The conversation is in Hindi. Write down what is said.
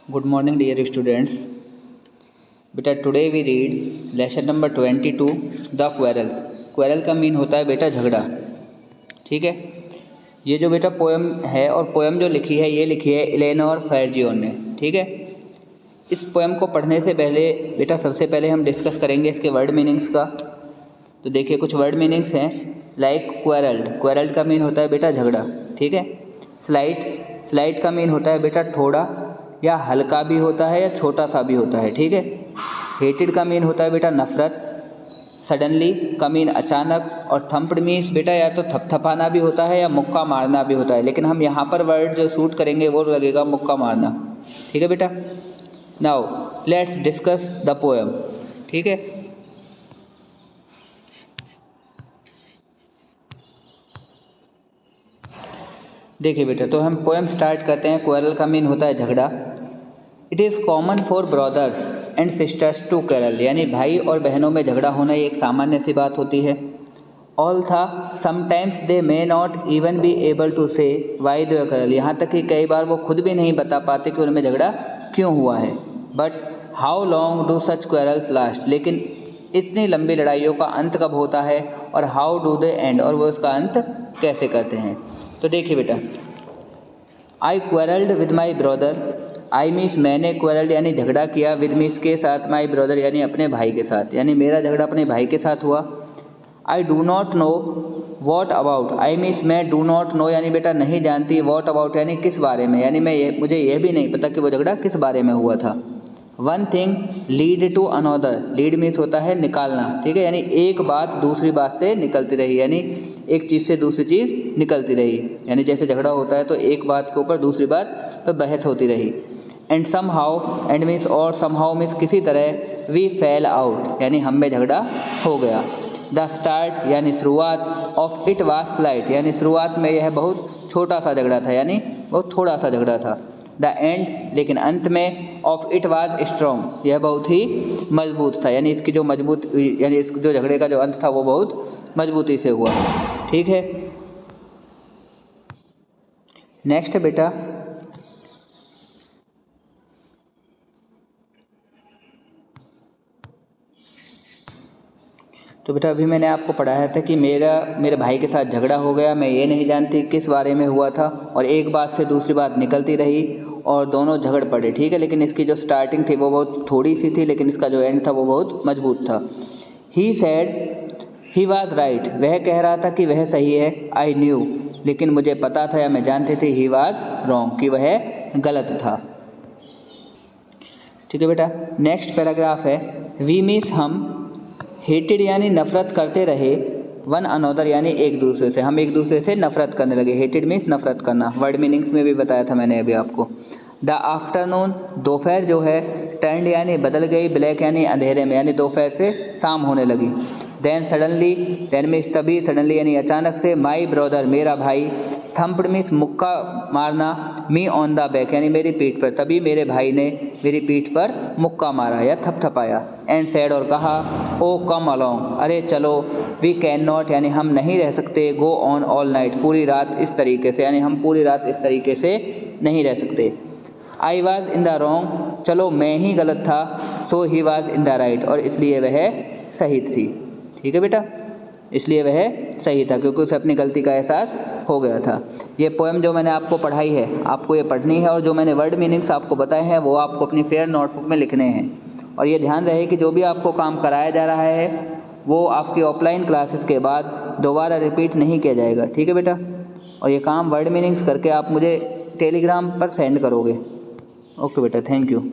Good morning dear students. बेटा today we read lesson number 22 the quarrel. quarrel का मीन होता है बेटा झगड़ा। ठीक है, ये जो बेटा पोएम है और पोएम जो लिखी है ये लिखी है इलेनोर फैर्जियोन ने। ठीक है, इस पोएम को पढ़ने से पहले बेटा सबसे पहले हम डिस्कस करेंगे इसके वर्ड मीनिंग्स का। तो देखिए कुछ वर्ड मीनिंग्स हैं लाइक क्वेरल्ड। क्वेरल्ड का मीन होता है बेटा झगड़ा। ठीक है, स्लाइट। स्लाइट का मीन होता है बेटा थोड़ा या हल्का भी होता है या छोटा सा भी होता है। ठीक है, हेटेड का मीन होता है बेटा नफरत। सडनली का मीन अचानक। और थम्पड मीन्स बेटा या तो थपथपाना भी होता है या मुक्का मारना भी होता है, लेकिन हम यहाँ पर वर्ड जो शूट करेंगे वो लगेगा मुक्का मारना। ठीक है बेटा, now let's discuss the poem. ठीक है, देखिए बेटा तो हम पोएम स्टार्ट करते हैं। क्वेरल का मीन होता है झगड़ा। It is common for brothers and sisters to quarrel, यानी भाई और बहनों में झगड़ा होना एक सामान्य सी बात होती है। Although sometimes they may not even be able to say why they quarrel, यहाँ तक कि कई बार वो खुद भी नहीं बता पाते कि उनमें झगड़ा क्यों हुआ है। But how long do such quarrels last, लेकिन इतनी लंबी लड़ाइयों का अंत कब होता है और हाउ डू दे एंड, और वो उसका अंत कैसे करते हैं। तो देखिए बेटा, I quarrelled with my brother. I means मैंने क्वेरल्ड यानी झगड़ा किया, विद मीन्स के साथ, माई ब्रदर यानी अपने भाई के साथ, यानी मेरा झगड़ा अपने भाई के साथ हुआ। I do not know what about. I means मैं डू नॉट नो यानी बेटा नहीं जानती, वॉट अबाउट यानी किस बारे में, यानी मुझे यह भी नहीं पता कि वो झगड़ा किस बारे में हुआ था। One thing lead to another. Lead means होता है निकालना। ठीक है, यानी एक बात दूसरी बात से निकलती रही, यानी एक चीज़ से दूसरी चीज़ निकलती रही, यानी जैसे झगड़ा होता है तो एक बात के ऊपर दूसरी बात पर बहस होती रही। And somehow, and means और, सम हाउ मीन्स किसी तरह, वी फेल आउट यानी हम में झगड़ा हो गया। द स्टार्ट यानी शुरुआत, ऑफ इट वाज स्लाइट यानी शुरुआत में यह बहुत छोटा सा झगड़ा था, यानी बहुत थोड़ा सा झगड़ा था। द एंड लेकिन अंत में, ऑफ इट वाज स्ट्रॉन्ग यह बहुत ही मजबूत था, यानी इसकी जो मजबूत यानी इस जो झगड़े का जो अंत था वो बहुत मजबूती से हुआ। ठीक है, नेक्स्ट बेटा तो बेटा अभी मैंने आपको पढ़ाया था कि मेरे भाई के साथ झगड़ा हो गया, मैं ये नहीं जानती किस बारे में हुआ था, और एक बात से दूसरी बात निकलती रही और दोनों झगड़ पड़े। ठीक है, लेकिन इसकी जो स्टार्टिंग थी वो बहुत थोड़ी सी थी, लेकिन इसका जो एंड था वो बहुत मजबूत था। ही सैड ही वॉज राइट, वह कह रहा था कि वह सही है। आई न्यू, लेकिन मुझे पता था या मैं जानती थी, ही वॉज रॉन्ग कि वह गलत था। ठीक है बेटा, नेक्स्ट पैराग्राफ है वी मीन्स हम, हेटेड यानी नफरत करते रहे, वन अनदर यानी एक दूसरे से, हम एक दूसरे से नफरत करने लगे। हेटेड मीन्स नफरत करना, वर्ड मीनिंग्स में भी बताया था मैंने अभी आपको। द आफ्टरनून दोपहर जो है, टर्न्ड यानी बदल गई, ब्लैक यानी अंधेरे में, यानी दोपहर से शाम होने लगी। देन सडनली, देन मीन्स तभी, सडनली यानी अचानक से, माई ब्रदर मेरा भाई, थम्पड मीन्स मुक्का मारना, मी ऑन द बैक यानी मेरी पीठ पर, तभी मेरे भाई ने मेरी पीठ पर मुक्का मारा या थपथपाया। एंड सैड और कहा, ओ कम अलोंग अरे चलो, वी कैन नॉट यानी हम नहीं रह सकते, गो ऑन ऑल नाइट पूरी रात इस तरीके से, यानी हम पूरी रात इस तरीके से नहीं रह सकते। I was in the wrong, चलो मैं ही गलत था, so he was in the right और इसलिए वह सही थी। ठीक है बेटा, इसलिए वह सही था क्योंकि उसे अपनी गलती का एहसास हो गया था। ये पोएम जो मैंने आपको पढ़ाई है आपको ये पढ़नी है, और जो मैंने वर्ड मीनिंग्स आपको बताए हैं वो आपको अपनी फेयर नोटबुक में लिखने हैं। और ये ध्यान रहे कि जो भी आपको काम कराया जा रहा है वो आपकी ऑफलाइन क्लासेस के बाद दोबारा रिपीट नहीं किया जाएगा। ठीक है बेटा, और ये काम वर्ड मीनिंग्स करके आप मुझे टेलीग्राम पर सेंड करोगे। ओके बेटा, थैंक यू।